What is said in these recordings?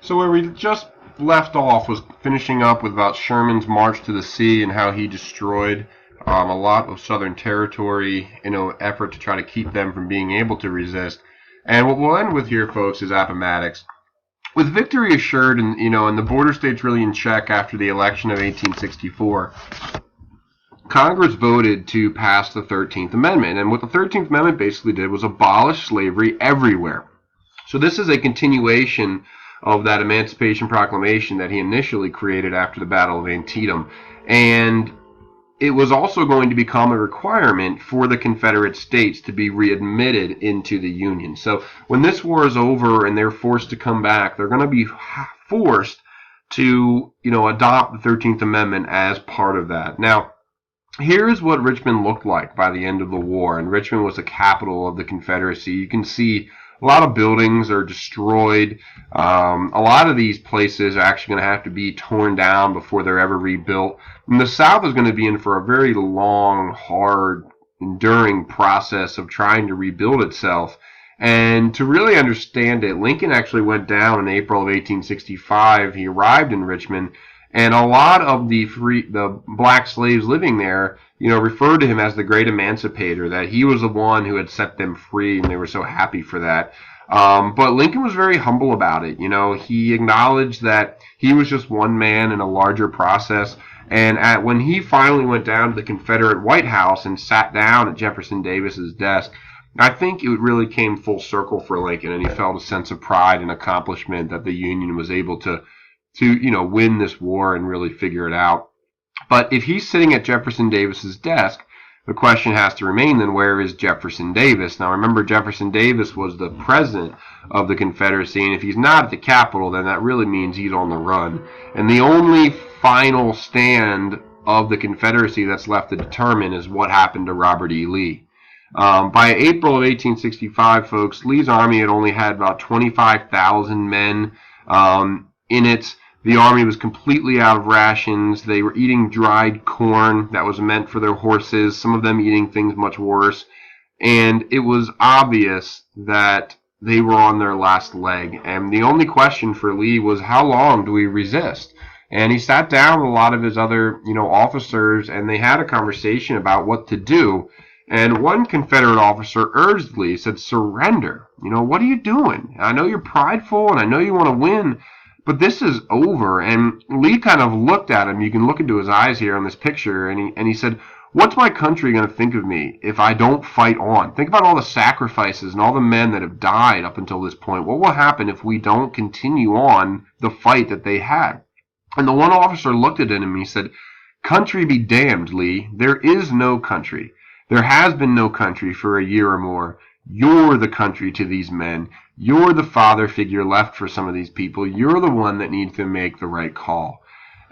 So where we just left off was finishing up with about Sherman's march to the sea and how he destroyed a lot of Southern territory in an effort to try to keep them from being able to resist. And what we'll end with here, folks, is Appomattox. With victory assured, and the border states really in check after the election of 1864, Congress voted to pass the 13th Amendment. And what the 13th Amendment basically did was abolish slavery everywhere. So this is a continuation of that Emancipation Proclamation that he initially created after the Battle of Antietam. And it was also going to become a requirement for the Confederate States to be readmitted into the Union. So when this war is over and they're forced to come back, they're going to be forced to, adopt the 13th Amendment as part of that. Now, here's what Richmond looked like by the end of the war, and Richmond was the capital of the Confederacy. You can see a lot of buildings are destroyed. A lot of these places are actually going to have to be torn down before they're ever rebuilt. And the South is going to be in for a very long, hard, enduring process of trying to rebuild itself. And to really understand it, Lincoln actually went down in April of 1865. He arrived in Richmond, and a lot of the black slaves living there, referred to him as the great emancipator, that he was the one who had set them free, and they were so happy for that. But Lincoln was very humble about it. He acknowledged that he was just one man in a larger process. And when he finally went down to the Confederate White House and sat down at Jefferson Davis's desk, I think it really came full circle for Lincoln, and he felt a sense of pride and accomplishment that the Union was able to win this war and really figure it out. But if he's sitting at Jefferson Davis's desk, the question has to remain then, where is Jefferson Davis? Now remember, Jefferson Davis was the president of the Confederacy, and if he's not at the Capitol, then that really means he's on the run. And the only final stand of the Confederacy that's left to determine is what happened to Robert E. Lee. By April of 1865, folks, Lee's army had only had about 25,000 men in it. The army was completely out of rations. They were eating dried corn that was meant for their horses, some of them eating things much worse. And it was obvious that they were on their last leg. And the only question for Lee was, how long do we resist? And he sat down with a lot of his other, officers, and they had a conversation about what to do. And one Confederate officer urged Lee, said, surrender. What are you doing? I know you're prideful, and I know you want to win, but this is over. And Lee kind of looked at him. You can look into his eyes here on this picture. And he said, what's my country going to think of me if I don't fight on? Think about all the sacrifices and all the men that have died up until this point. What will happen if we don't continue on the fight that they had? And the one officer looked at him and he said, country be damned, Lee. There is no country. There has been no country for a year or more. You're the country to these men. You're the father figure left for some of these people. You're the one that needs to make the right call.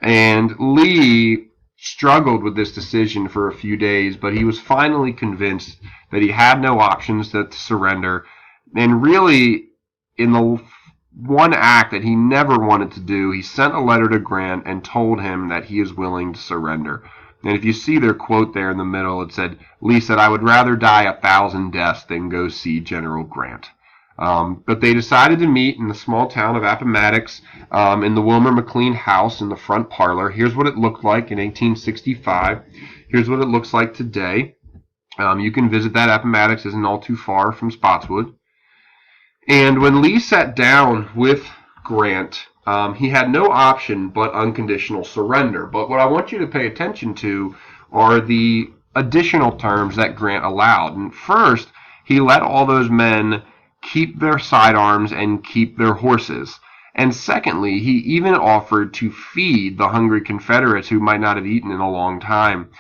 And Lee struggled with this decision for a few days, but he was finally convinced that he had no options to surrender. And really, in the one act that he never wanted to do, he sent a letter to Grant and told him that he is willing to surrender. And if you see their quote there in the middle, it said, Lee said, I would rather die 1,000 deaths than go see General Grant. But they decided to meet in the small town of Appomattox in the Wilmer McLean house in the front parlor. Here's what it looked like in 1865. Here's what it looks like today. You can visit that. Appomattox isn't all too far from Spotswood. And when Lee sat down with Grant, he had no option but unconditional surrender. But what I want you to pay attention to are the additional terms that Grant allowed. And first, he let all those men keep their sidearms and keep their horses. And secondly, he even offered to feed the hungry Confederates who might not have eaten in a long time.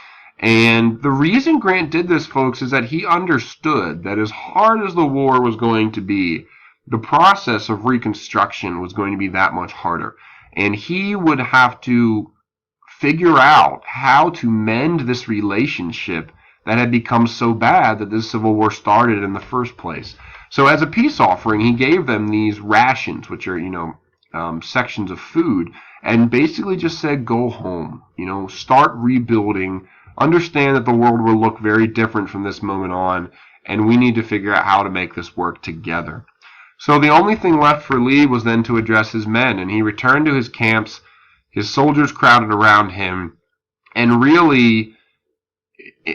And the reason Grant did this, folks, is that he understood that as hard as the war was going to be, the process of reconstruction was going to be that much harder. And he would have to figure out how to mend this relationship that had become so bad that this Civil War started in the first place. So as a peace offering, he gave them these rations, which are, sections of food, and basically just said, go home, start rebuilding, understand that the world will look very different from this moment on, and we need to figure out how to make this work together. So the only thing left for Lee was then to address his men, and he returned to his camps, his soldiers crowded around him, and really,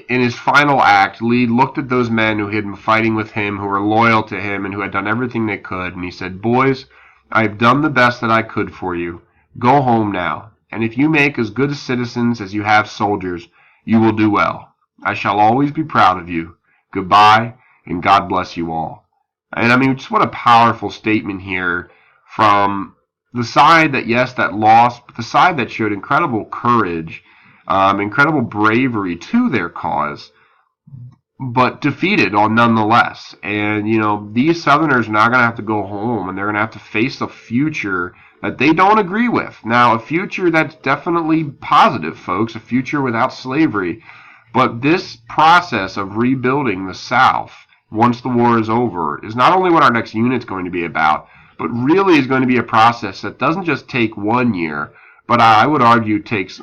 in his final act, Lee looked at those men who had been fighting with him, who were loyal to him, and who had done everything they could, and he said, "Boys, I have done the best that I could for you. Go home now, and if you make as good citizens as you have soldiers, you will do well. I shall always be proud of you. Goodbye, and God bless you all." And I mean, just what a powerful statement here from the side that, yes, that lost, but the side that showed incredible courage, incredible bravery to their cause, but defeated on nonetheless. And, these Southerners are now going to have to go home, and they're going to have to face a future that they don't agree with. Now, a future that's definitely positive, folks, a future without slavery. But this process of rebuilding the South, once the war is over, is not only what our next unit's going to be about, but really is going to be a process that doesn't just take 1 year, but I would argue takes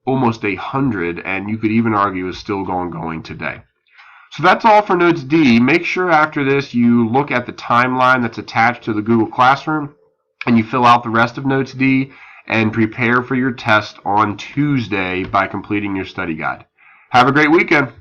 almost 100, and you could even argue is still going today. So that's all for Notes D. Make sure after this you look at the timeline that's attached to the Google Classroom, and you fill out the rest of Notes D, and prepare for your test on Tuesday by completing your study guide. Have a great weekend.